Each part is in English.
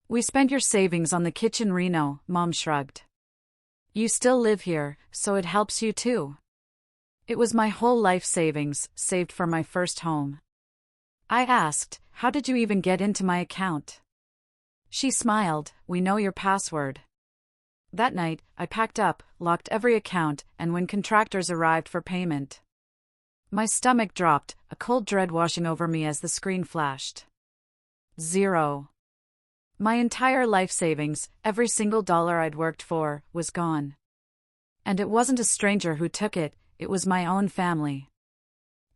We spent your savings on the kitchen, Reno, Mom shrugged. You still live here, so it helps you too. It was my whole life savings, saved for my first home. I asked, how did you even get into my account? She smiled, we know your password. That night, I packed up, locked every account, and when contractors arrived for payment, my stomach dropped, a cold dread washing over me as the screen flashed. 0. My entire life savings, every single dollar I'd worked for, was gone. And it wasn't a stranger who took it, it was my own family.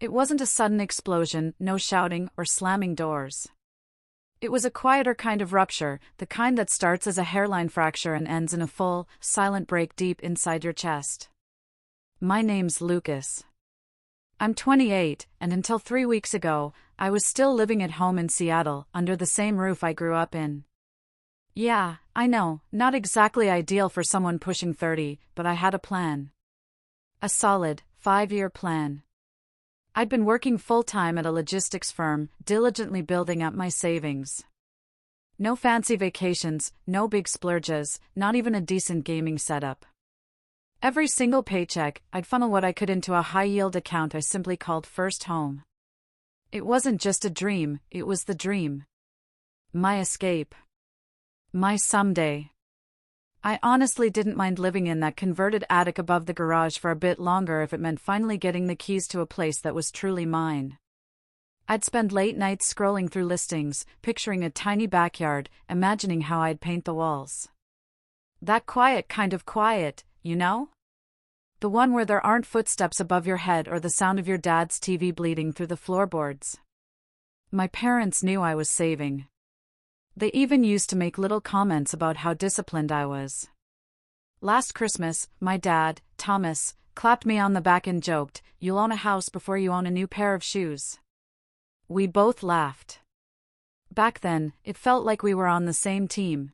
It wasn't a sudden explosion, no shouting or slamming doors. It was a quieter kind of rupture, the kind that starts as a hairline fracture and ends in a full, silent break deep inside your chest. My name's Lucas. I'm 28, and until 3 weeks ago, I was still living at home in Seattle, under the same roof I grew up in. Yeah, I know, not exactly ideal for someone pushing 30, but I had a plan. A solid, 5-year plan. I'd been working full-time at a logistics firm, diligently building up my savings. No fancy vacations, no big splurges, not even a decent gaming setup. Every single paycheck, I'd funnel what I could into a high-yield account I simply called First Home. It wasn't just a dream, it was the dream. My escape. My someday. I honestly didn't mind living in that converted attic above the garage for a bit longer if it meant finally getting the keys to a place that was truly mine. I'd spend late nights scrolling through listings, picturing a tiny backyard, imagining how I'd paint the walls. That quiet kind of quiet, you know? The one where there aren't footsteps above your head or the sound of your dad's TV bleeding through the floorboards. My parents knew I was saving. They even used to make little comments about how disciplined I was. Last Christmas, my dad, Thomas, clapped me on the back and joked, "You'll own a house before you own a new pair of shoes." We both laughed. Back then, it felt like we were on the same team.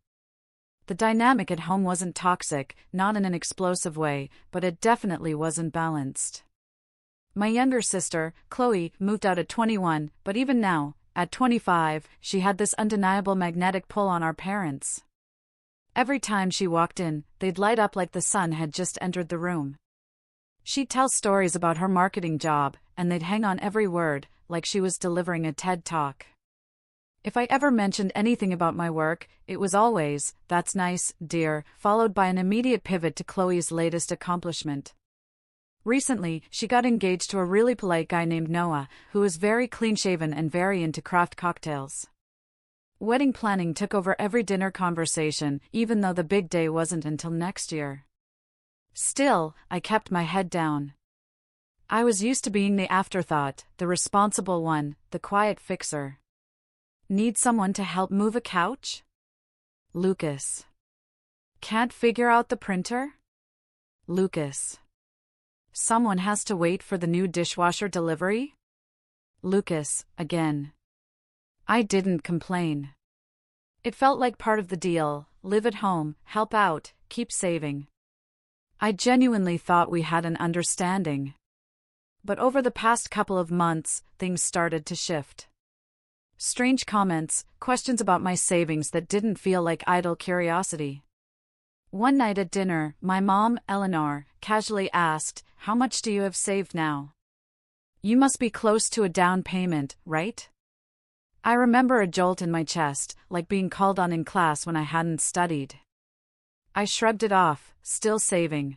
The dynamic at home wasn't toxic, not in an explosive way, but it definitely wasn't balanced. My younger sister, Chloe, moved out at 21, but even now, at 25, she had this undeniable magnetic pull on our parents. Every time she walked in, they'd light up like the sun had just entered the room. She'd tell stories about her marketing job, and they'd hang on every word, like she was delivering a TED Talk. If I ever mentioned anything about my work, it was always, "That's nice, dear," followed by an immediate pivot to Chloe's latest accomplishment. Recently, she got engaged to a really polite guy named Noah, who was very clean-shaven and very into craft cocktails. Wedding planning took over every dinner conversation, even though the big day wasn't until next year. Still, I kept my head down. I was used to being the afterthought, the responsible one, the quiet fixer. Need someone to help move a couch? Lucas. Can't figure out the printer? Lucas. Someone has to wait for the new dishwasher delivery? Lucas, again. I didn't complain. It felt like part of the deal, live at home, help out, keep saving. I genuinely thought we had an understanding. But over the past couple of months, things started to shift. Strange comments, questions about my savings that didn't feel like idle curiosity. One night at dinner, my mom, Eleanor, casually asked, "How much do you have saved now? You must be close to a down payment, right?" I remember a jolt in my chest, like being called on in class when I hadn't studied. I shrugged it off, still saving.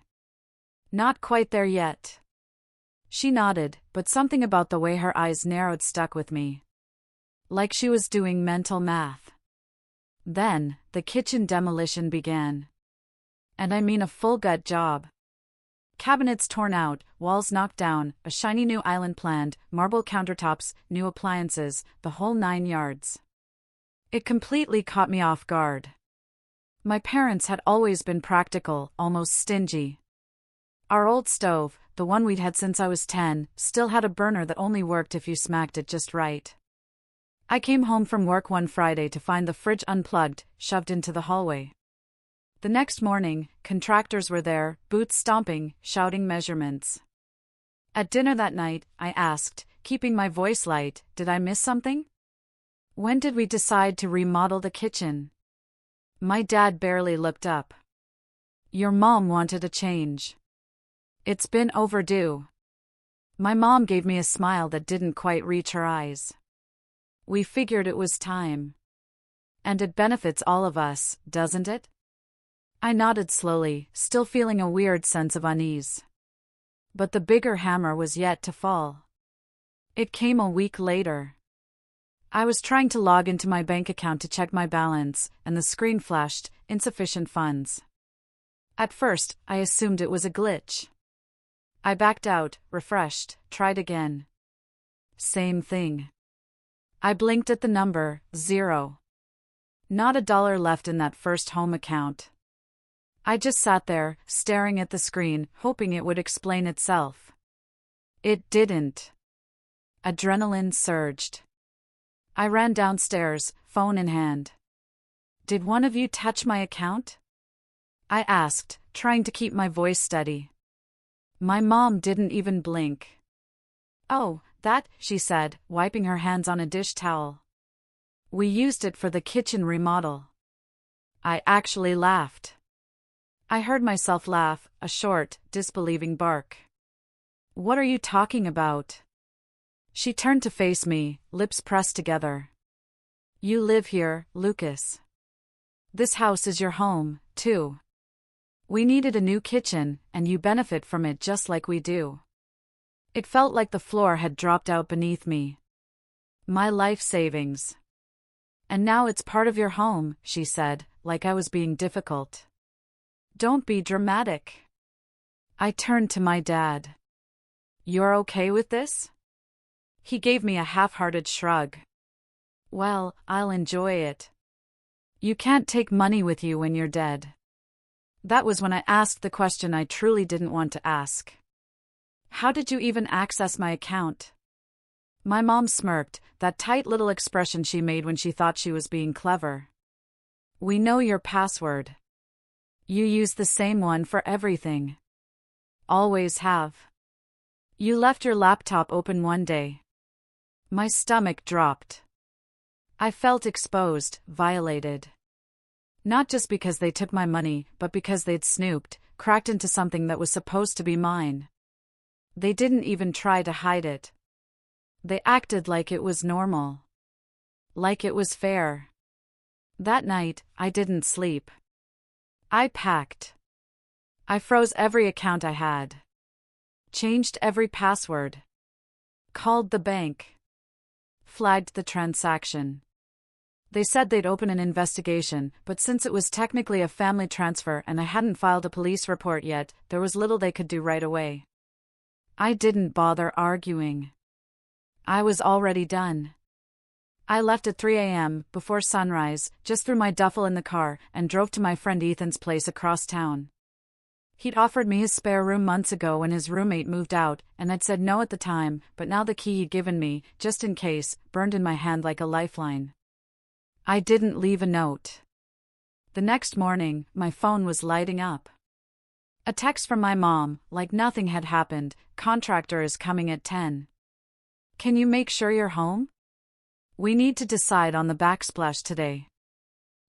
Not quite there yet. She nodded, but something about the way her eyes narrowed stuck with me. Like she was doing mental math. Then, the kitchen demolition began. And I mean a full-gut job. Cabinets torn out, walls knocked down, a shiny new island planned, marble countertops, new appliances, the whole 9 yards. It completely caught me off guard. My parents had always been practical, almost stingy. Our old stove, the one we'd had since I was 10, still had a burner that only worked if you smacked it just right. I came home from work one Friday to find the fridge unplugged, shoved into the hallway. The next morning, contractors were there, boots stomping, shouting measurements. At dinner that night, I asked, keeping my voice light, "Did I miss something? When did we decide to remodel the kitchen?" My dad barely looked up. Your mom wanted a change. It's been overdue. My mom gave me a smile that didn't quite reach her eyes. We figured it was time. And it benefits all of us, doesn't it? I nodded slowly, still feeling a weird sense of unease. But the bigger hammer was yet to fall. It came a week later. I was trying to log into my bank account to check my balance, and the screen flashed, insufficient funds. At first, I assumed it was a glitch. I backed out, refreshed, tried again. Same thing. I blinked at the number, 0. Not a dollar left in that first home account. I just sat there, staring at the screen, hoping it would explain itself. It didn't. Adrenaline surged. I ran downstairs, phone in hand. Did one of you touch my account? I asked, trying to keep my voice steady. My mom didn't even blink. Oh, that, she said, wiping her hands on a dish towel. We used it for the kitchen remodel. I actually laughed. I heard myself laugh, a short, disbelieving bark. What are you talking about? She turned to face me, lips pressed together. You live here, Lucas. This house is your home, too. We needed a new kitchen, and you benefit from it just like we do. It felt like the floor had dropped out beneath me. My life savings. And now it's part of your home, she said, like I was being difficult. Don't be dramatic. I turned to my dad. You're okay with this? He gave me a half-hearted shrug. Well, I'll enjoy it. You can't take money with you when you're dead. That was when I asked the question I truly didn't want to ask. How did you even access my account? My mom smirked, that tight little expression she made when she thought she was being clever. We know your password. You use the same one for everything. Always have. You left your laptop open one day. My stomach dropped. I felt exposed, violated. Not just because they took my money, but because they'd snooped, cracked into something that was supposed to be mine. They didn't even try to hide it. They acted like it was normal. Like it was fair. That night, I didn't sleep. I packed. I froze every account I had. Changed every password. Called the bank. Flagged the transaction. They said they'd open an investigation, but since it was technically a family transfer and I hadn't filed a police report yet, there was little they could do right away. I didn't bother arguing. I was already done. I left at 3 a.m., before sunrise, just threw my duffel in the car, and drove to my friend Ethan's place across town. He'd offered me his spare room months ago when his roommate moved out, and I'd said no at the time, but now the key he'd given me, just in case, burned in my hand like a lifeline. I didn't leave a note. The next morning, my phone was lighting up. A text from my mom, like nothing had happened. Contractor is coming at 10. Can you make sure you're home? We need to decide on the backsplash today.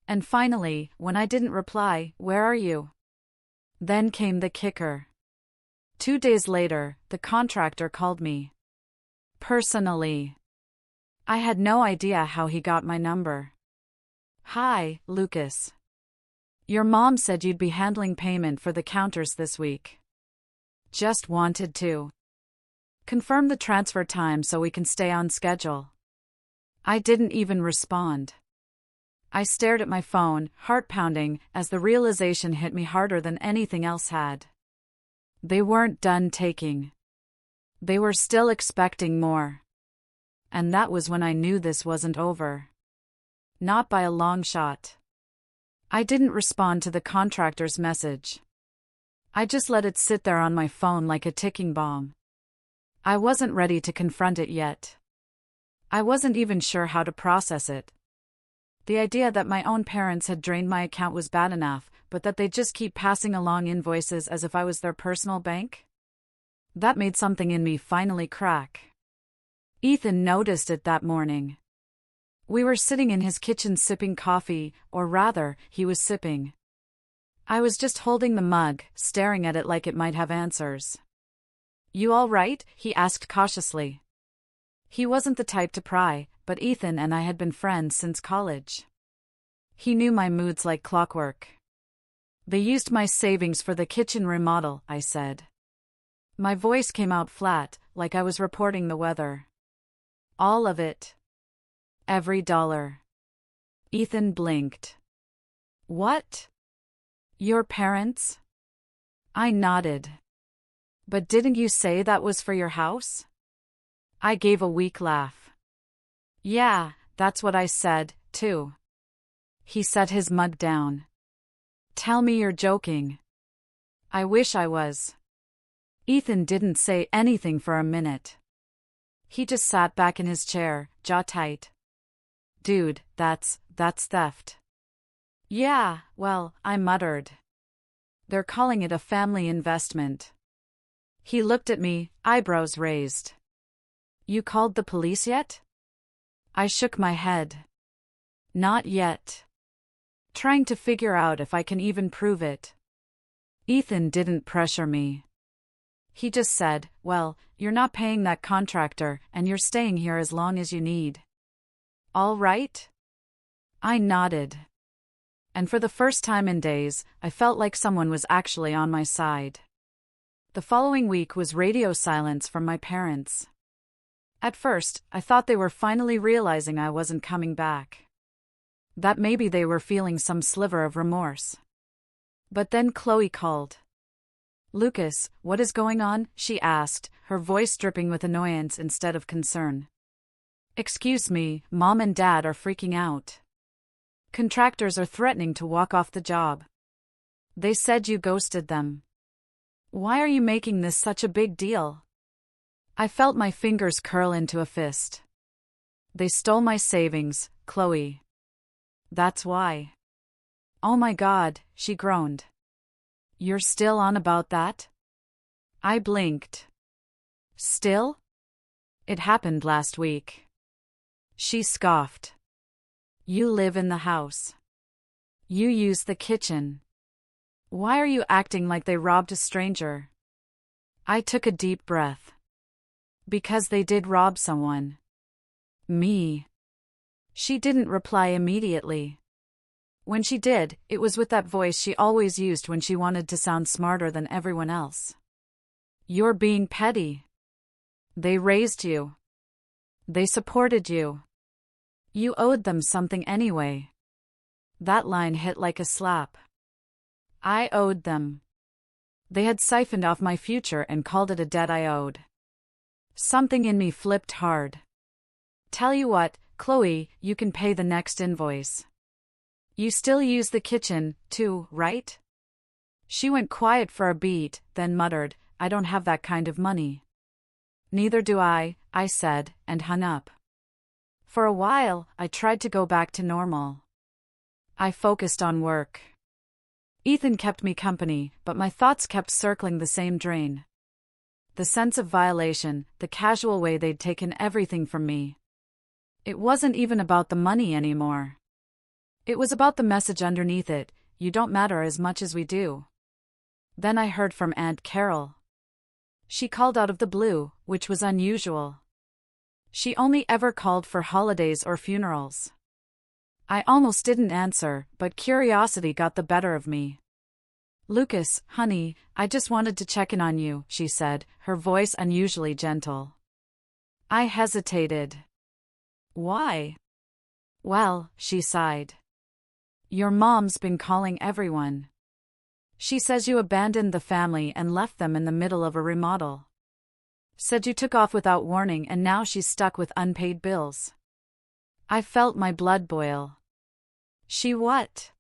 And finally, when I didn't reply, where are you? Then came the kicker. 2 days later, the contractor called me. Personally. I had no idea how he got my number. Hi, Lucas. Your mom said you'd be handling payment for the counters this week. Just wanted to confirm the transfer time so we can stay on schedule. I didn't even respond. I stared at my phone, heart pounding, as the realization hit me harder than anything else had. They weren't done taking. They were still expecting more. And that was when I knew this wasn't over. Not by a long shot. I didn't respond to the contractor's message. I just let it sit there on my phone like a ticking bomb. I wasn't ready to confront it yet. I wasn't even sure how to process it. The idea that my own parents had drained my account was bad enough, but that they'd just keep passing along invoices as if I was their personal bank? That made something in me finally crack. Ethan noticed it that morning. We were sitting in his kitchen sipping coffee, or rather, he was sipping. I was just holding the mug, staring at it like it might have answers. "You all right?" he asked cautiously. He wasn't the type to pry, but Ethan and I had been friends since college. He knew my moods like clockwork. "They used my savings for the kitchen remodel," I said. My voice came out flat, like I was reporting the weather. "All of it. Every dollar." Ethan blinked. "What? Your parents?" I nodded. "But didn't you say that was for your house?" I gave a weak laugh. "Yeah, that's what I said, too." He set his mug down. "Tell me you're joking." "I wish I was." Ethan didn't say anything for a minute. He just sat back in his chair, jaw tight. "Dude, that's theft." "Yeah, well," I muttered. "They're calling it a family investment." He looked at me, eyebrows raised. "You called the police yet?" I shook my head. "Not yet. Trying to figure out if I can even prove it." Ethan didn't pressure me. He just said, "Well, you're not paying that contractor, and you're staying here as long as you need." "All right?" I nodded. And for the first time in days, I felt like someone was actually on my side. The following week was radio silence from my parents. At first, I thought they were finally realizing I wasn't coming back. That maybe they were feeling some sliver of remorse. But then Chloe called. "Lucas, what is going on?" she asked, her voice dripping with annoyance instead of concern. "Excuse me, Mom and Dad are freaking out. Contractors are threatening to walk off the job. They said you ghosted them. Why are you making this such a big deal?" I felt my fingers curl into a fist. "They stole my savings, Chloe. That's why." "Oh my God," she groaned. "You're still on about that?" I blinked. "Still? It happened last week." She scoffed. "You live in the house. You use the kitchen. Why are you acting like they robbed a stranger?" I took a deep breath. "Because they did rob someone. Me." She didn't reply immediately. When she did, it was with that voice she always used when she wanted to sound smarter than everyone else. "You're being petty. They raised you. They supported you. You owed them something anyway." That line hit like a slap. I owed them. They had siphoned off my future and called it a debt I owed. Something in me flipped hard. "Tell you what, Chloe, you can pay the next invoice. You still use the kitchen, too, right?" She went quiet for a beat, then muttered, "I don't have that kind of money." "Neither do I," I said, and hung up. For a while, I tried to go back to normal. I focused on work. Ethan kept me company, but my thoughts kept circling the same drain. The sense of violation, the casual way they'd taken everything from me. It wasn't even about the money anymore. It was about the message underneath it: "You don't matter as much as we do." Then I heard from Aunt Carol. She called out of the blue, which was unusual. She only ever called for holidays or funerals. I almost didn't answer, but curiosity got the better of me. "Lucas, honey, I just wanted to check in on you," she said, her voice unusually gentle. I hesitated. "Why?" "Well," she sighed. "Your mom's been calling everyone. She says you abandoned the family and left them in the middle of a remodel. Said you took off without warning and now she's stuck with unpaid bills." I felt my blood boil. "She what?"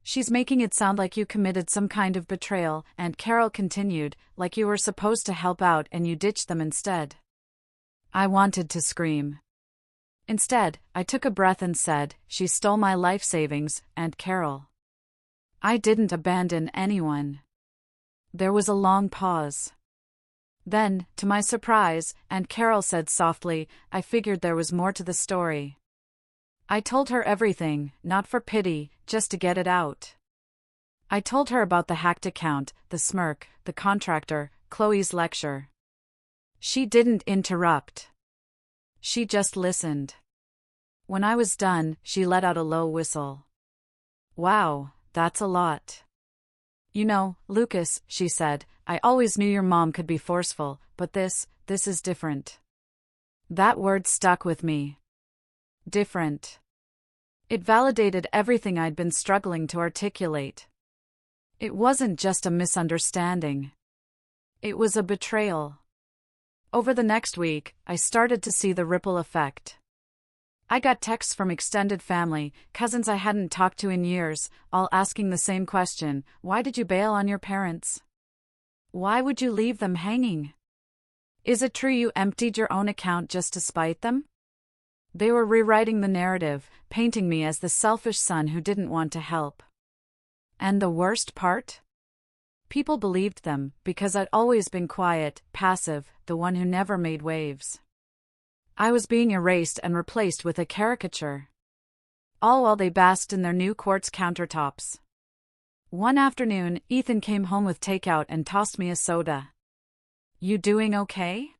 "She's making it sound like you committed some kind of betrayal," Aunt Carol continued, "like you were supposed to help out and you ditched them instead." I wanted to scream. Instead, I took a breath and said, "She stole my life savings, Aunt Carol. I didn't abandon anyone." There was a long pause. Then, to my surprise, Aunt Carol said softly, "I figured there was more to the story." I told her everything, not for pity, just to get it out. I told her about the hacked account, the smirk, the contractor, Chloe's lecture. She didn't interrupt. She just listened. When I was done, she let out a low whistle. Wow, that's a lot. You know, Lucas, she said, I always knew your mom could be forceful, but this is different. That word stuck with me. Different. It validated everything I'd been struggling to articulate. It wasn't just a misunderstanding. It was a betrayal. Over the next week, I started to see the ripple effect. I got texts from extended family, cousins I hadn't talked to in years, all asking the same question: why did you bail on your parents? Why would you leave them hanging? Is it true you emptied your own account just to spite them? They were rewriting the narrative, painting me as the selfish son who didn't want to help. And the worst part? People believed them, because I'd always been quiet, passive, the one who never made waves. I was being erased and replaced with a caricature. All while they basked in their new quartz countertops. One afternoon, Ethan came home with takeout and tossed me a soda. You doing okay?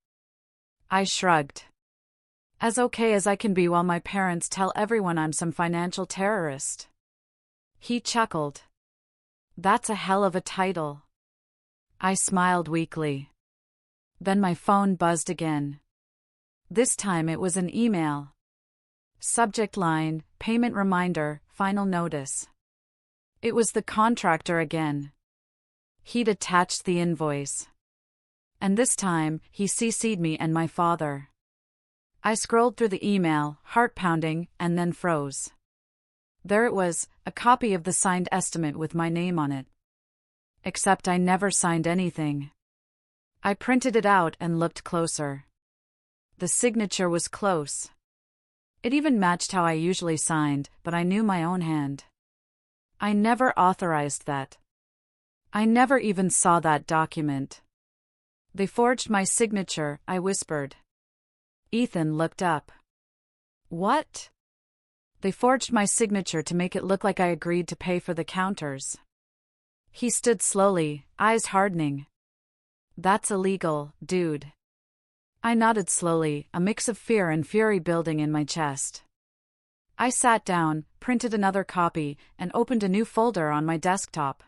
I shrugged. As okay as I can be while my parents tell everyone I'm some financial terrorist. He chuckled. That's a hell of a title. I smiled weakly. Then my phone buzzed again. This time it was an email. Subject line: payment reminder, final notice. It was the contractor again. He'd attached the invoice. And this time, he CC'd me and my father. I scrolled through the email, heart pounding, and then froze. There it was, a copy of the signed estimate with my name on it. Except I never signed anything. I printed it out and looked closer. The signature was close. It even matched how I usually signed, but I knew my own hand. I never authorized that. I never even saw that document. They forged my signature, I whispered. Ethan looked up. What? They forged my signature to make it look like I agreed to pay for the counters. He stood slowly, eyes hardening. That's illegal, dude. I nodded slowly, a mix of fear and fury building in my chest. I sat down, printed another copy, and opened a new folder on my desktop.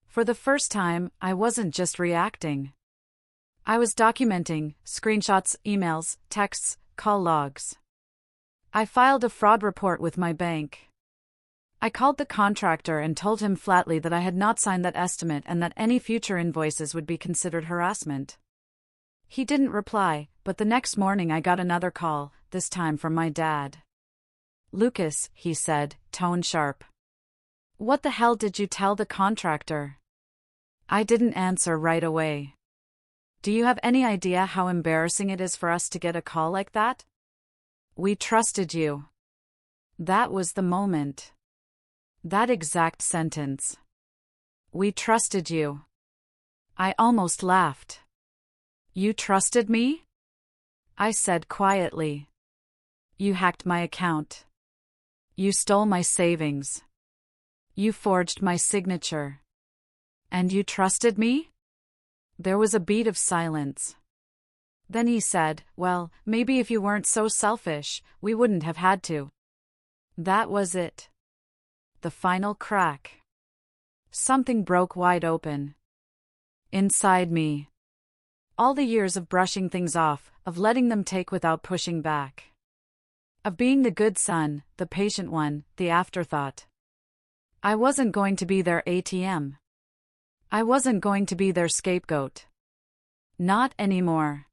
For the first time, I wasn't just reacting. I was documenting: screenshots, emails, texts, call logs. I filed a fraud report with my bank. I called the contractor and told him flatly that I had not signed that estimate and that any future invoices would be considered harassment. He didn't reply, but the next morning I got another call, this time from my dad. Lucas, he said, tone sharp. What the hell did you tell the contractor? I didn't answer right away. Do you have any idea how embarrassing it is for us to get a call like that? We trusted you. That was the moment. That exact sentence. We trusted you. I almost laughed. You trusted me? I said quietly. You hacked my account. You stole my savings. You forged my signature. And you trusted me? There was a beat of silence. Then he said, well, maybe if you weren't so selfish, we wouldn't have had to. That was it. The final crack. Something broke wide open. Inside me. All the years of brushing things off, of letting them take without pushing back. Of being the good son, the patient one, the afterthought. I wasn't going to be their ATM. I wasn't going to be their scapegoat. Not anymore.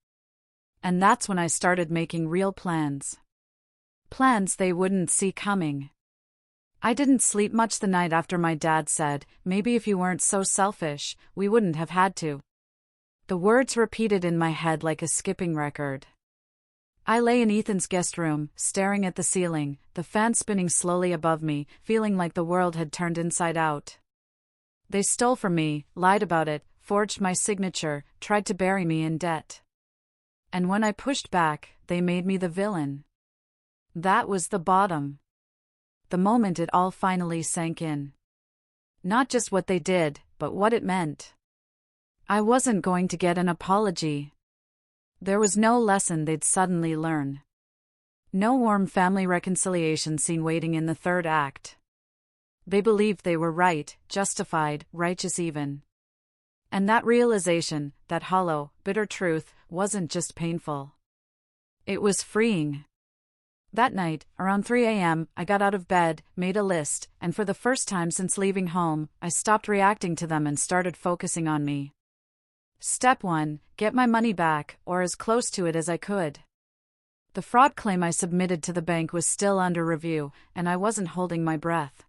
And that's when I started making real plans. Plans they wouldn't see coming. I didn't sleep much the night after my dad said, maybe if you weren't so selfish, we wouldn't have had to. The words repeated in my head like a skipping record. I lay in Ethan's guest room, staring at the ceiling, the fan spinning slowly above me, feeling like the world had turned inside out. They stole from me, lied about it, forged my signature, tried to bury me in debt. And when I pushed back, they made me the villain. That was the bottom. the moment it all finally sank in. Not just what they did, but what it meant. I wasn't going to get an apology. There was no lesson they'd suddenly learn. No warm family reconciliation scene waiting in the third act. They believed they were right, justified, righteous even. And that realization, that hollow, bitter truth, wasn't just painful. It was freeing. That night, around 3 a.m., I got out of bed, made a list, and for the first time since leaving home, I stopped reacting to them and started focusing on me. Step 1, get my money back, or as close to it as I could. The fraud claim I submitted to the bank was still under review, and I wasn't holding my breath.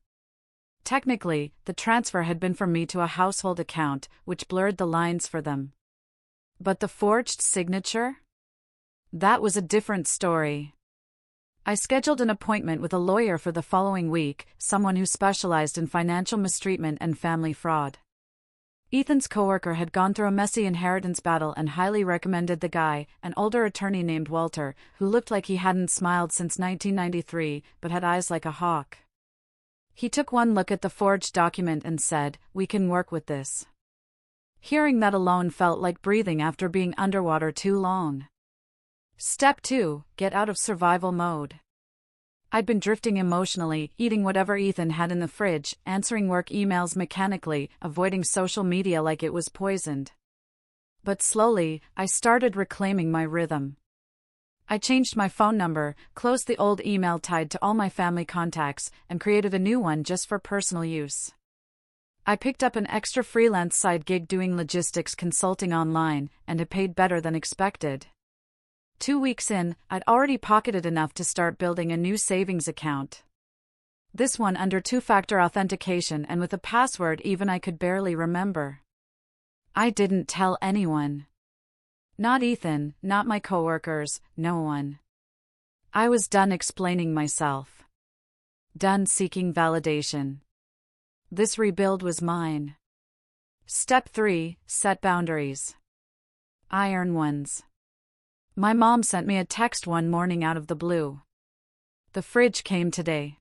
Technically, the transfer had been from me to a household account, which blurred the lines for them. But the forged signature? That was a different story. I scheduled an appointment with a lawyer for the following week, someone who specialized in financial mistreatment and family fraud. Ethan's coworker had gone through a messy inheritance battle and highly recommended the guy, an older attorney named Walter, who looked like he hadn't smiled since 1993, but had eyes like a hawk. He took one look at the forged document and said, "We can work with this." Hearing that alone felt like breathing after being underwater too long. Step 2, get out of survival mode. I'd been drifting emotionally, eating whatever Ethan had in the fridge, answering work emails mechanically, avoiding social media like it was poisoned. But slowly, I started reclaiming my rhythm. I changed my phone number, closed the old email tied to all my family contacts, and created a new one just for personal use. I picked up an extra freelance side gig doing logistics consulting online, and it paid better than expected. 2 weeks in, I'd already pocketed enough to start building a new savings account. This one under two-factor authentication and with a password even I could barely remember. I didn't tell anyone. Not Ethan, not my coworkers, no one. I was done explaining myself. Done seeking validation. This rebuild was mine. Step 3, set boundaries. Iron ones. My mom sent me a text one morning out of the blue. "The fridge came today.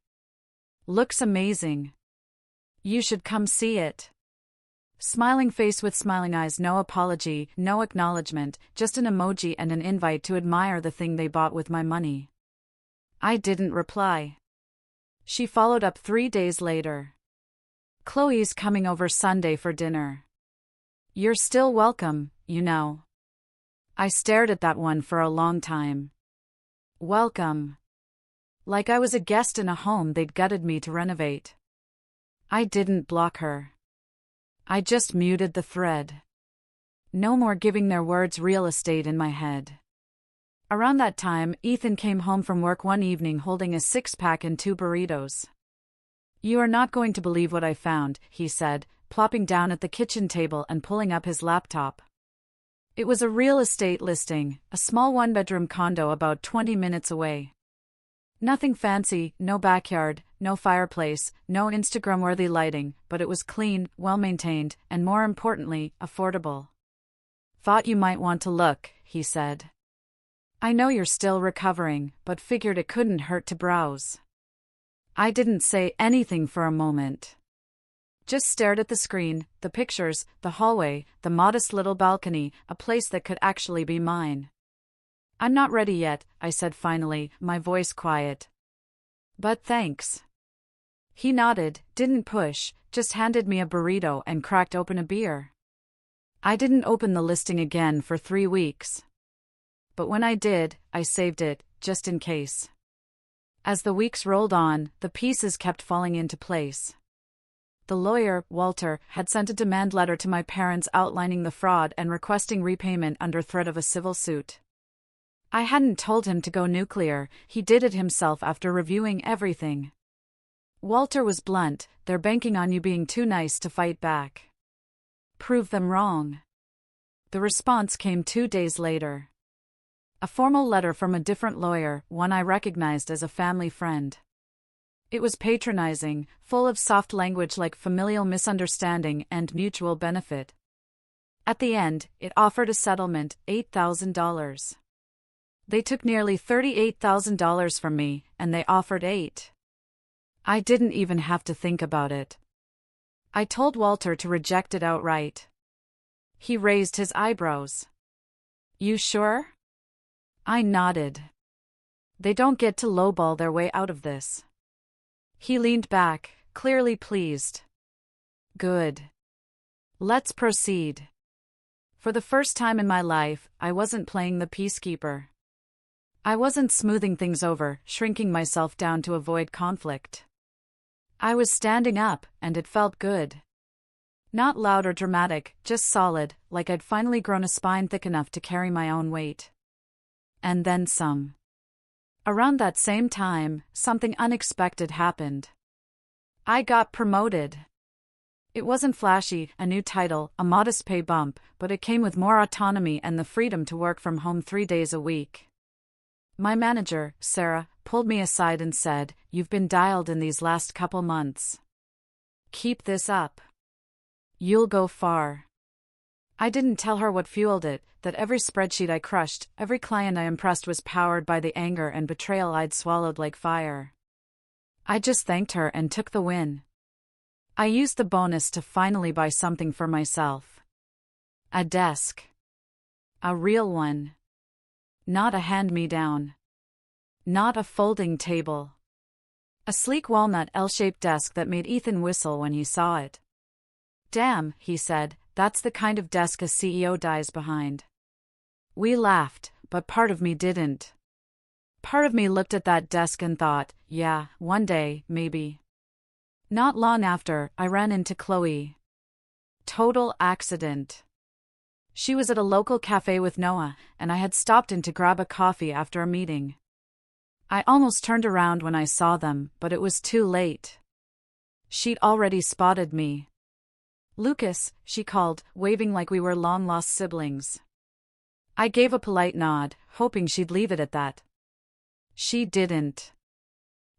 Looks amazing. You should come see it." Smiling face with smiling eyes, no apology, no acknowledgement, just an emoji and an invite to admire the thing they bought with my money. I didn't reply. She followed up 3 days later. "Chloe's coming over Sunday for dinner. You're still welcome, you know." I stared at that one for a long time. Welcome. Like I was a guest in a home they'd gutted me to renovate. I didn't block her. I just muted the thread. No more giving their words real estate in my head. Around that time, Ethan came home from work one evening holding a 6-pack and 2 burritos. "You are not going to believe what I found," he said, plopping down at the kitchen table and pulling up his laptop. It was a real estate listing, a small one-bedroom condo about 20 minutes away. Nothing fancy, no backyard, no fireplace, no Instagram-worthy lighting, but it was clean, well-maintained, and more importantly, affordable. "Thought you might want to look," he said. "I know you're still recovering, but figured it couldn't hurt to browse." I didn't say anything for a moment. Just stared at the screen, the pictures, the hallway, the modest little balcony, a place that could actually be mine. "I'm not ready yet," I said finally, my voice quiet. "But thanks." He nodded, didn't push, just handed me a burrito and cracked open a beer. I didn't open the listing again for 3 weeks. But when I did, I saved it, just in case. As the weeks rolled on, the pieces kept falling into place. The lawyer, Walter, had sent a demand letter to my parents outlining the fraud and requesting repayment under threat of a civil suit. I hadn't told him to go nuclear, he did it himself after reviewing everything. Walter was blunt, "They're banking on you being too nice to fight back. Prove them wrong." The response came 2 days later. A formal letter from a different lawyer, one I recognized as a family friend. It was patronizing, full of soft language like familial misunderstanding and mutual benefit. At the end, it offered a settlement, $8,000. They took nearly $38,000 from me, and they offered $8,000. I didn't even have to think about it. I told Walter to reject it outright. He raised his eyebrows. You sure? I nodded. They don't get to lowball their way out of this. He leaned back, clearly pleased. Good. Let's proceed. For the first time in my life, I wasn't playing the peacekeeper. I wasn't smoothing things over, shrinking myself down to avoid conflict. I was standing up, and it felt good. Not loud or dramatic, just solid, like I'd finally grown a spine thick enough to carry my own weight. And then some. Around that same time, something unexpected happened. I got promoted. It wasn't flashy, a new title, a modest pay bump, but it came with more autonomy and the freedom to work from home 3 days a week. My manager, Sarah, pulled me aside and said, "You've been dialed in these last couple months. Keep this up. You'll go far." I didn't tell her what fueled it, that every spreadsheet I crushed, every client I impressed was powered by the anger and betrayal I'd swallowed like fire. I just thanked her and took the win. I used the bonus to finally buy something for myself. A desk. A real one. Not a hand-me-down. Not a folding table. A sleek walnut L-shaped desk that made Ethan whistle when he saw it. "Damn," he said, "that's the kind of desk a CEO dies behind." We laughed, but part of me didn't. Part of me looked at that desk and thought, yeah, one day, maybe. Not long after, I ran into Chloe. Total accident. She was at a local cafe with Noah, and I had stopped in to grab a coffee after a meeting. I almost turned around when I saw them, but it was too late. She'd already spotted me. "Lucas," she called, waving like we were long-lost siblings. I gave a polite nod, hoping she'd leave it at that. She didn't.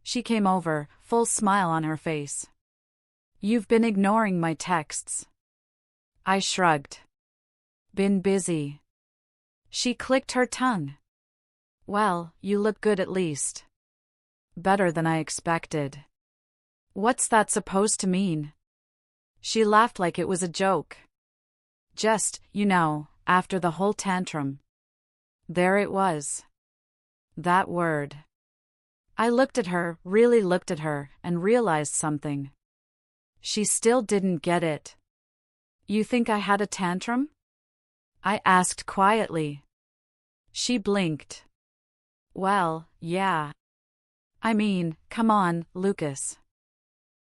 She came over, full smile on her face. "You've been ignoring my texts." I shrugged. "Been busy." She clicked her tongue. "Well, you look good at least." "Better than I expected." "What's that supposed to mean?" She laughed like it was a joke. "Just, after the whole tantrum." There it was. That word. I looked at her, really looked at her, and realized something. She still didn't get it. "You think I had a tantrum?" I asked quietly. She blinked. "Well, yeah. I mean, come on, Lucas.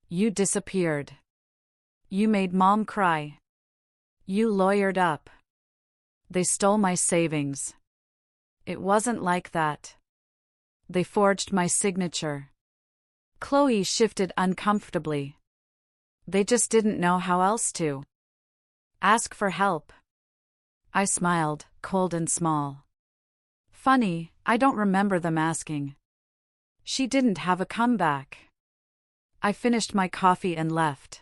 You disappeared. You made Mom cry. You lawyered up. They stole my savings." "It wasn't like that. They forged my signature." Chloe shifted uncomfortably. "They just didn't know how else to ask for help." I smiled, cold and small. "Funny, I don't remember them asking." She didn't have a comeback. I finished my coffee and left.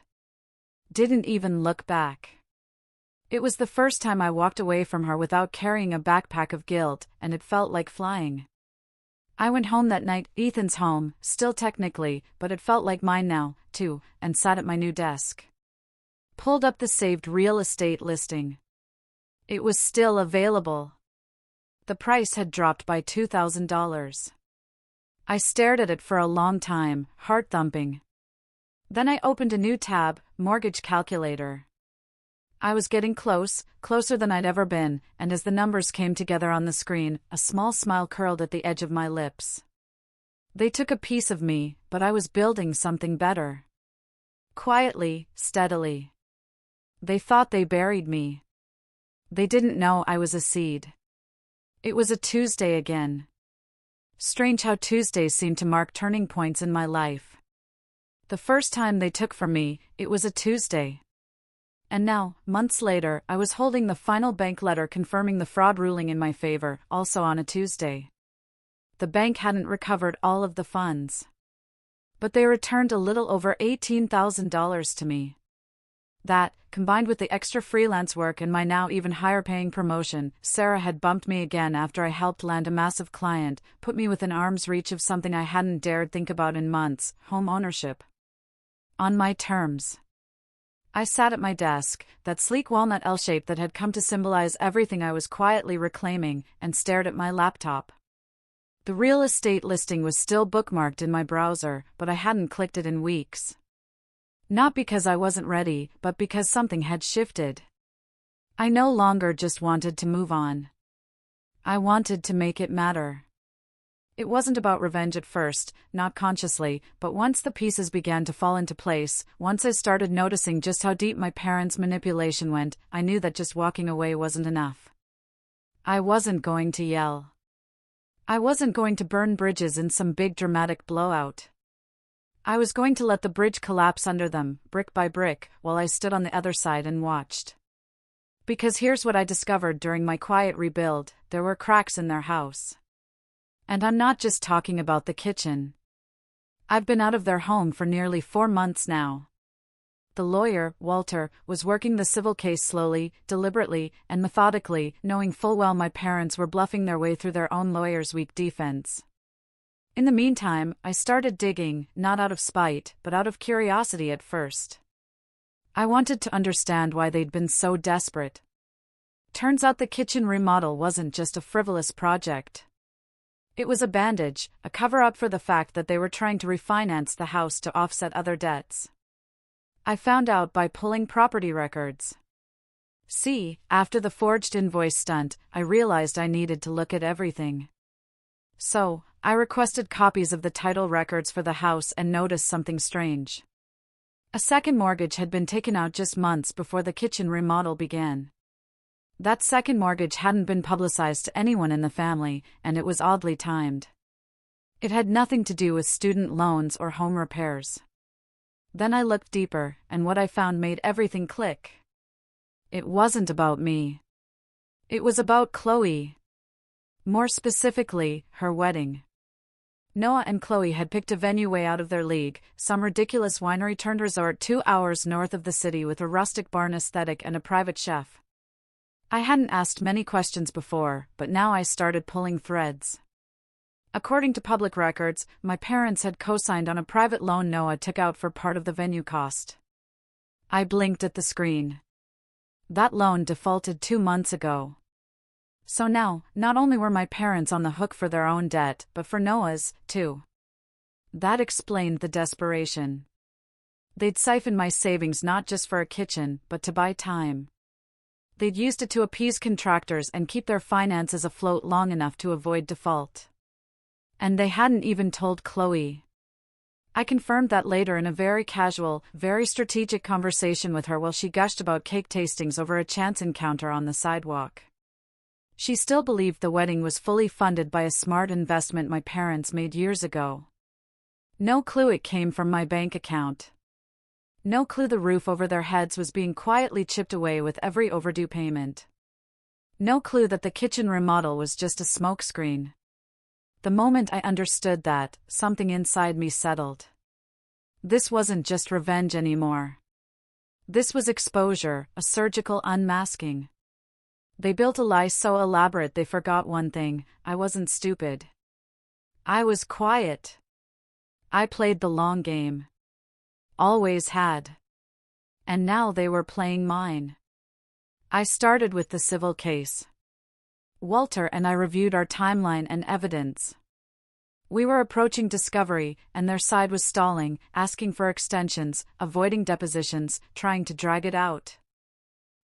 Didn't even look back. It was the first time I walked away from her without carrying a backpack of guilt, and it felt like flying. I went home that night, Ethan's home, still technically, but it felt like mine now, too, and sat at my new desk. Pulled up the saved real estate listing. It was still available. The price had dropped by $2,000. I stared at it for a long time, heart thumping. Then I opened a new tab, mortgage calculator. I was getting closer than I'd ever been, and as the numbers came together on the screen, a small smile curled at the edge of my lips. They took a piece of me, but I was building something better. Quietly, steadily. They thought they buried me. They didn't know I was a seed. It was a Tuesday again. Strange how Tuesdays seem to mark turning points in my life. The first time they took from me, it was a Tuesday. And now, months later, I was holding the final bank letter confirming the fraud ruling in my favor, also on a Tuesday. The bank hadn't recovered all of the funds. But they returned a little over $18,000 to me. That, combined with the extra freelance work and my now even higher paying promotion, Sarah had bumped me again after I helped land a massive client, put me within arm's reach of something I hadn't dared think about in months: home ownership. On my terms. I sat at my desk, that sleek walnut L-shape that had come to symbolize everything I was quietly reclaiming, and stared at my laptop. The real estate listing was still bookmarked in my browser, but I hadn't clicked it in weeks. Not because I wasn't ready, but because something had shifted. I no longer just wanted to move on. I wanted to make it matter. It wasn't about revenge at first, not consciously, but once the pieces began to fall into place, once I started noticing just how deep my parents' manipulation went, I knew that just walking away wasn't enough. I wasn't going to yell. I wasn't going to burn bridges in some big dramatic blowout. I was going to let the bridge collapse under them, brick by brick, while I stood on the other side and watched. Because here's what I discovered during my quiet rebuild: there were cracks in their house. And I'm not just talking about the kitchen. I've been out of their home for nearly 4 months now. The lawyer, Walter, was working the civil case slowly, deliberately, and methodically, knowing full well my parents were bluffing their way through their own lawyer's weak defense. In the meantime, I started digging, not out of spite, but out of curiosity at first. I wanted to understand why they'd been so desperate. Turns out the kitchen remodel wasn't just a frivolous project. It was a bandage, a cover-up for the fact that they were trying to refinance the house to offset other debts. I found out by pulling property records. See, after the forged invoice stunt, I realized I needed to look at everything. So, I requested copies of the title records for the house and noticed something strange. A second mortgage had been taken out just months before the kitchen remodel began. That second mortgage hadn't been publicized to anyone in the family, and it was oddly timed. It had nothing to do with student loans or home repairs. Then I looked deeper, and what I found made everything click. It wasn't about me. It was about Chloe. More specifically, her wedding. Noah and Chloe had picked a venue way out of their league, some ridiculous winery-turned-resort 2 hours north of the city with a rustic barn aesthetic and a private chef. I hadn't asked many questions before, but now I started pulling threads. According to public records, my parents had co-signed on a private loan Noah took out for part of the venue cost. I blinked at the screen. That loan defaulted 2 months ago. So now, not only were my parents on the hook for their own debt, but for Noah's, too. That explained the desperation. They'd siphoned my savings not just for a kitchen, but to buy time. They'd used it to appease contractors and keep their finances afloat long enough to avoid default. And they hadn't even told Chloe. I confirmed that later in a very casual, very strategic conversation with her while she gushed about cake tastings over a chance encounter on the sidewalk. She still believed the wedding was fully funded by a smart investment my parents made years ago. No clue it came from my bank account. No clue the roof over their heads was being quietly chipped away with every overdue payment. No clue that the kitchen remodel was just a smokescreen. The moment I understood that, something inside me settled. This wasn't just revenge anymore. This was exposure, a surgical unmasking. They built a lie so elaborate they forgot one thing: I wasn't stupid. I was quiet. I played the long game. Always had. And now they were playing mine. I started with the civil case. Walter and I reviewed our timeline and evidence. We were approaching discovery, and their side was stalling, asking for extensions, avoiding depositions, trying to drag it out.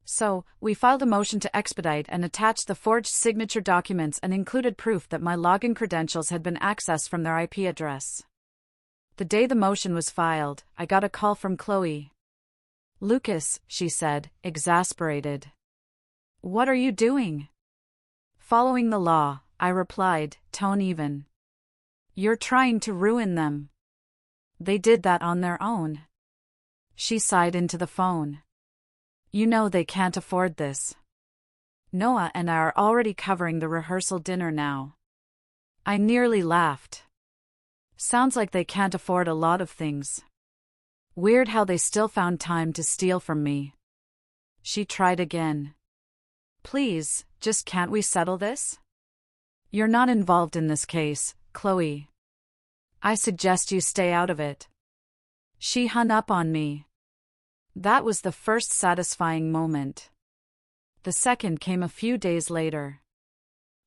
So, we filed a motion to expedite and attached the forged signature documents and included proof that my login credentials had been accessed from their IP address. The day the motion was filed, I got a call from Chloe. "Lucas," she said, exasperated. "What are you doing?" "Following the law," I replied, tone even. "You're trying to ruin them." "They did that on their own." She sighed into the phone. "You know they can't afford this. Noah and I are already covering the rehearsal dinner now." I nearly laughed. Sounds like they can't afford a lot of things. Weird how they still found time to steal from me. She tried again. Please, just can't we settle this? You're not involved in this case, Chloe. I suggest you stay out of it. She hung up on me. That was the first satisfying moment. The second came a few days later.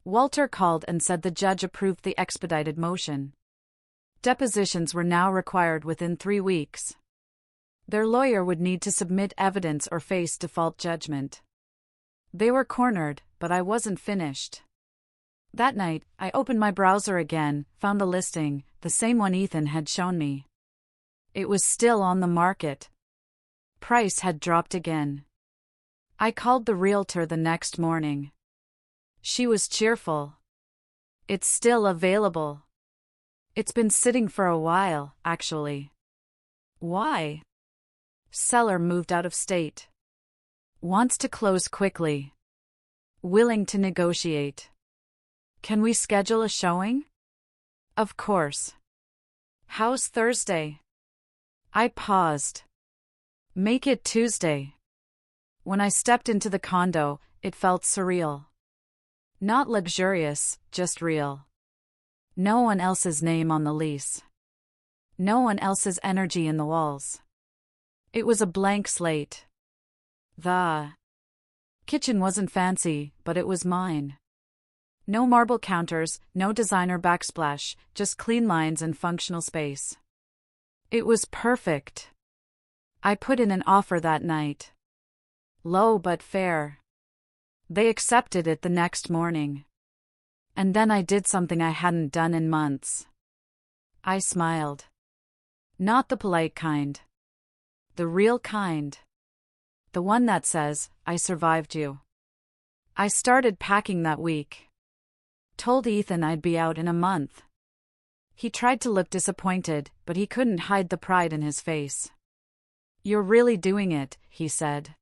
Walter called and said the judge approved the expedited motion. Depositions were now required within 3 weeks. Their lawyer would need to submit evidence or face default judgment. They were cornered, but I wasn't finished. That night, I opened my browser again, found the listing, the same one Ethan had shown me. It was still on the market. Price had dropped again. I called the realtor the next morning. She was cheerful. It's still available. It's been sitting for a while, actually. Why? Seller moved out of state. Wants to close quickly. Willing to negotiate. Can we schedule a showing? Of course. How's Thursday? I paused. Make it Tuesday. When I stepped into the condo, it felt surreal. Not luxurious, just real. No one else's name on the lease. No one else's energy in the walls. It was a blank slate. The kitchen wasn't fancy, but it was mine. No marble counters, no designer backsplash, just clean lines and functional space. It was perfect. I put in an offer that night. Low but fair. They accepted it the next morning. And then I did something I hadn't done in months. I smiled. Not the polite kind. The real kind. The one that says, I survived you. I started packing that week. Told Ethan I'd be out in a month. He tried to look disappointed, but he couldn't hide the pride in his face. You're really doing it, he said.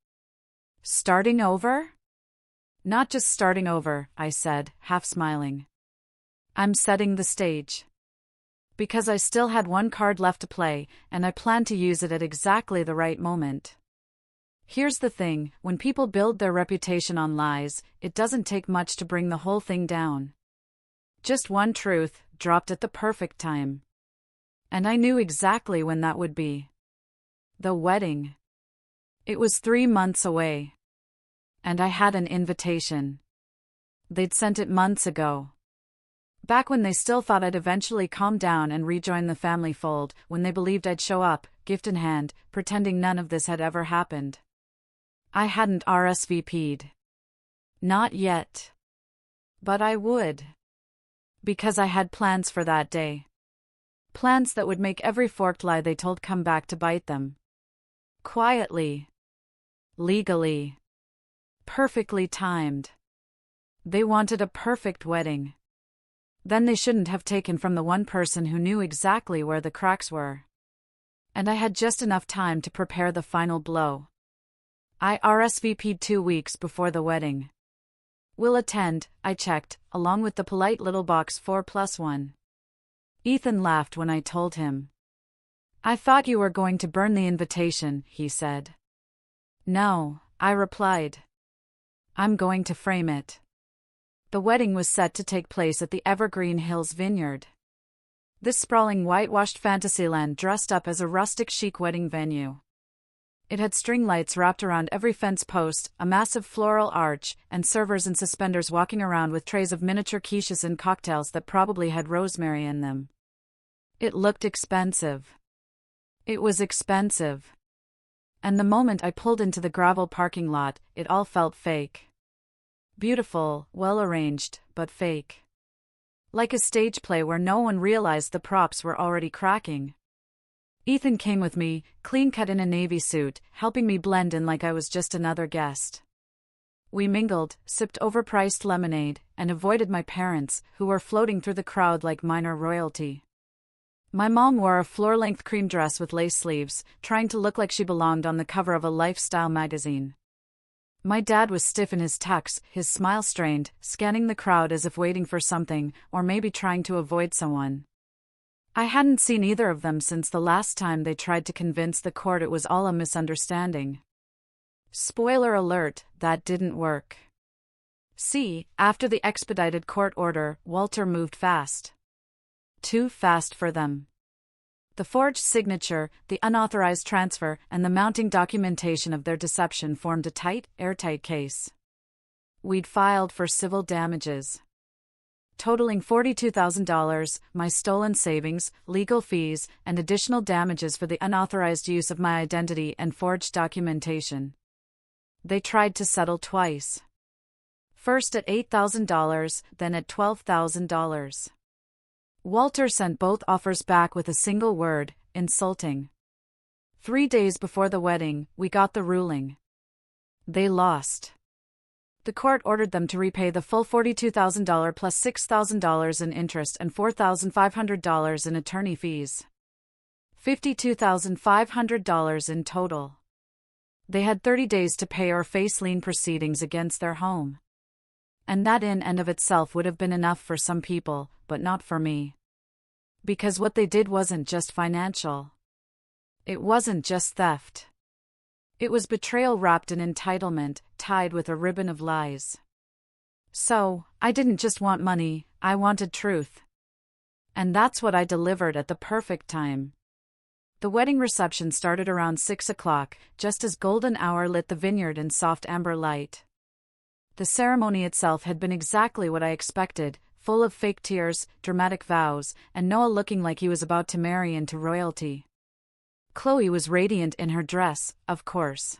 Starting over? Not just starting over, I said, half smiling. I'm setting the stage. Because I still had one card left to play, and I planned to use it at exactly the right moment. Here's the thing, when people build their reputation on lies, it doesn't take much to bring the whole thing down. Just one truth, dropped at the perfect time. And I knew exactly when that would be. The wedding. It was 3 months away. And I had an invitation. They'd sent it months ago. Back when they still thought I'd eventually calm down and rejoin the family fold, when they believed I'd show up, gift in hand, pretending none of this had ever happened. I hadn't RSVP'd. Not yet. But I would. Because I had plans for that day. Plans that would make every forked lie they told come back to bite them. Quietly. Legally. Perfectly timed. They wanted a perfect wedding. Then they shouldn't have taken from the one person who knew exactly where the cracks were. And I had just enough time to prepare the final blow. I RSVP'd 2 weeks before the wedding. Will attend, I checked, along with the polite little box 4+1. Ethan laughed when I told him. I thought you were going to burn the invitation, he said. No, I replied. I'm going to frame it. The wedding was set to take place at the Evergreen Hills Vineyard. This sprawling whitewashed fantasyland dressed up as a rustic chic wedding venue. It had string lights wrapped around every fence post, a massive floral arch, and servers in suspenders walking around with trays of miniature quiches and cocktails that probably had rosemary in them. It looked expensive. It was expensive. And the moment I pulled into the gravel parking lot, it all felt fake. Beautiful, well-arranged, but fake. Like a stage play where no one realized the props were already cracking. Ethan came with me, clean-cut in a navy suit, helping me blend in like I was just another guest. We mingled, sipped overpriced lemonade, and avoided my parents, who were floating through the crowd like minor royalty. My mom wore a floor-length cream dress with lace sleeves, trying to look like she belonged on the cover of a lifestyle magazine. My dad was stiff in his tux, his smile strained, scanning the crowd as if waiting for something, or maybe trying to avoid someone. I hadn't seen either of them since the last time they tried to convince the court it was all a misunderstanding. Spoiler alert, that didn't work. See, after the expedited court order, Walter moved fast. Too fast for them. The forged signature, the unauthorized transfer, and the mounting documentation of their deception formed a tight, airtight case. We'd filed for civil damages, totaling $42,000, my stolen savings, legal fees, and additional damages for the unauthorized use of my identity and forged documentation. They tried to settle twice. First at $8,000, then at $12,000. Walter sent both offers back with a single word: insulting. 3 days before the wedding, we got the ruling. They lost. The court ordered them to repay the full $42,000 plus $6,000 in interest and $4,500 in attorney fees. $52,500 in total. They had 30 days to pay or face lien proceedings against their home. And that in and of itself would have been enough for some people, but not for me. Because what they did wasn't just financial. It wasn't just theft. It was betrayal wrapped in entitlement, tied with a ribbon of lies. So, I didn't just want money, I wanted truth. And that's what I delivered at the perfect time. The wedding reception started around 6 o'clock, just as golden hour lit the vineyard in soft amber light. The ceremony itself had been exactly what I expected, full of fake tears, dramatic vows, and Noah looking like he was about to marry into royalty. Chloe was radiant in her dress, of course.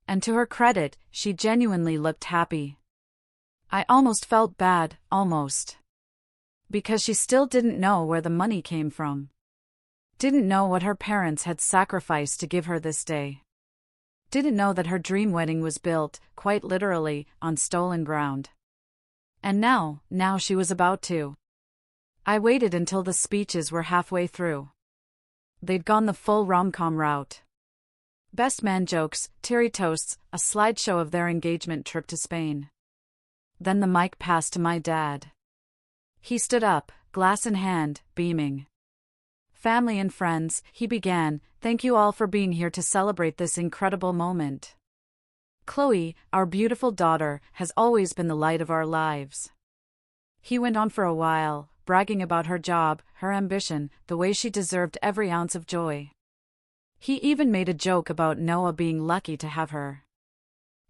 And to her credit, she genuinely looked happy. I almost felt bad, almost. Because she still didn't know where the money came from. Didn't know what her parents had sacrificed to give her this day. Didn't know that her dream wedding was built, quite literally, on stolen ground. And now she was about to. I waited until the speeches were halfway through. They'd gone the full rom-com route. Best man jokes, teary toasts, a slideshow of their engagement trip to Spain. Then the mic passed to my dad. He stood up, glass in hand, beaming. Family and friends, he began, thank you all for being here to celebrate this incredible moment. Chloe, our beautiful daughter, has always been the light of our lives. He went on for a while, bragging about her job, her ambition, the way she deserved every ounce of joy. He even made a joke about Noah being lucky to have her.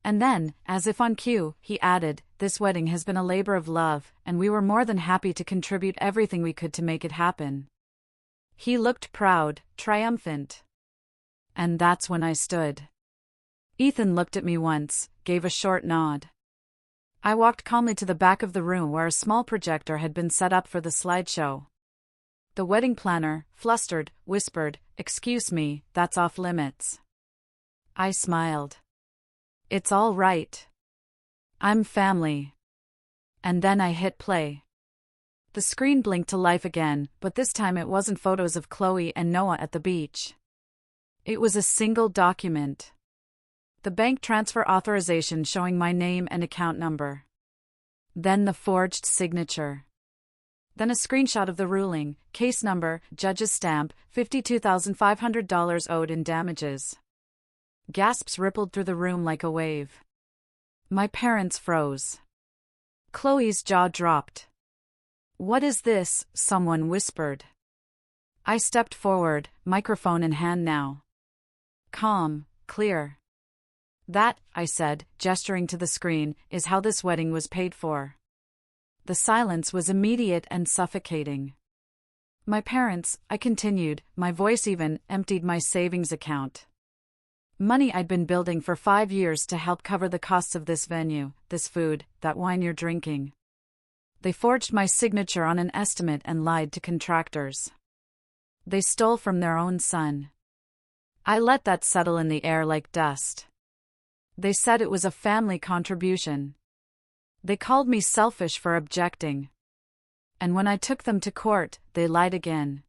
And then, as if on cue, he added, this wedding has been a labor of love, and we were more than happy to contribute everything we could to make it happen. He looked proud, triumphant. And that's when I stood. Ethan looked at me once, gave a short nod. I walked calmly to the back of the room where a small projector had been set up for the slideshow. The wedding planner, flustered, whispered, excuse me, that's off limits. I smiled. It's all right. I'm family. And then I hit play. The screen blinked to life again, but this time it wasn't photos of Chloe and Noah at the beach. It was a single document. The bank transfer authorization showing my name and account number. Then the forged signature. Then a screenshot of the ruling, case number, judge's stamp, $52,500 owed in damages. Gasps rippled through the room like a wave. My parents froze. Chloe's jaw dropped. What is this? Someone whispered. I stepped forward, microphone in hand now. Calm, clear. That, I said, gesturing to the screen, is how this wedding was paid for. The silence was immediate and suffocating. My parents, I continued, my voice even, emptied my savings account. Money I'd been building for 5 years to help cover the costs of this venue, this food, that wine you're drinking. They forged my signature on an estimate and lied to contractors. They stole from their own son. I let that settle in the air like dust. They said it was a family contribution. They called me selfish for objecting. And when I took them to court, they lied again.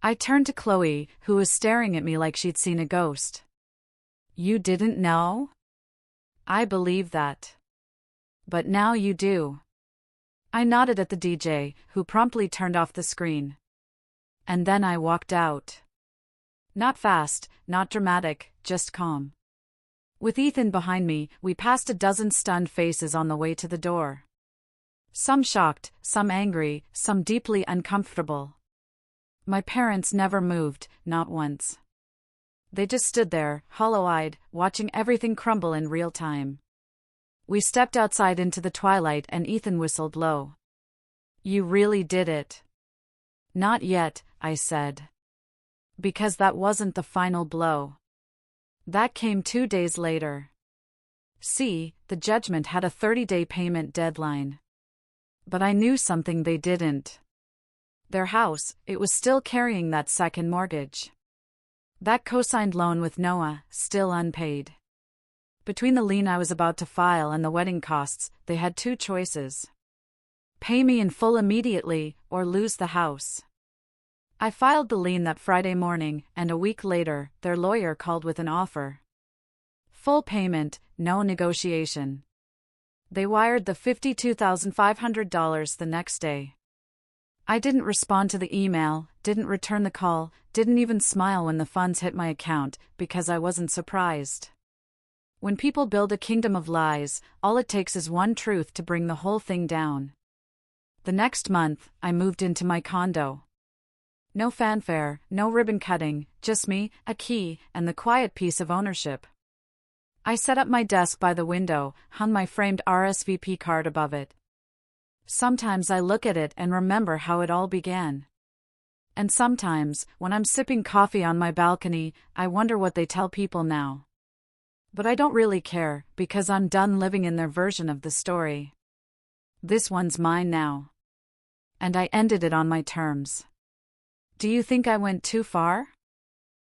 I turned to Chloe, who was staring at me like she'd seen a ghost. You didn't know? I believe that. But now you do. I nodded at the DJ, who promptly turned off the screen. And then I walked out. Not fast, not dramatic, just calm. With Ethan behind me, we passed a dozen stunned faces on the way to the door. Some shocked, some angry, some deeply uncomfortable. My parents never moved, not once. They just stood there, hollow-eyed, watching everything crumble in real time. We stepped outside into the twilight and Ethan whistled low. "You really did it." "Not yet," I said. Because that wasn't the final blow. That came 2 days later. See, the judgment had a 30-day payment deadline. But I knew something they didn't. Their house, it was still carrying that second mortgage. That co-signed loan with Noah, still unpaid. Between the lien I was about to file and the wedding costs, they had two choices. Pay me in full immediately, or lose the house. I filed the lien that Friday morning, and a week later, their lawyer called with an offer. Full payment, no negotiation. They wired the $52,500 the next day. I didn't respond to the email, didn't return the call, didn't even smile when the funds hit my account, because I wasn't surprised. When people build a kingdom of lies, all it takes is one truth to bring the whole thing down. The next month, I moved into my condo. No fanfare, no ribbon cutting, just me, a key, and the quiet peace of ownership. I set up my desk by the window, hung my framed RSVP card above it. Sometimes I look at it and remember how it all began. And sometimes, when I'm sipping coffee on my balcony, I wonder what they tell people now. But I don't really care, because I'm done living in their version of the story. This one's mine now. And I ended it on my terms. Do you think I went too far?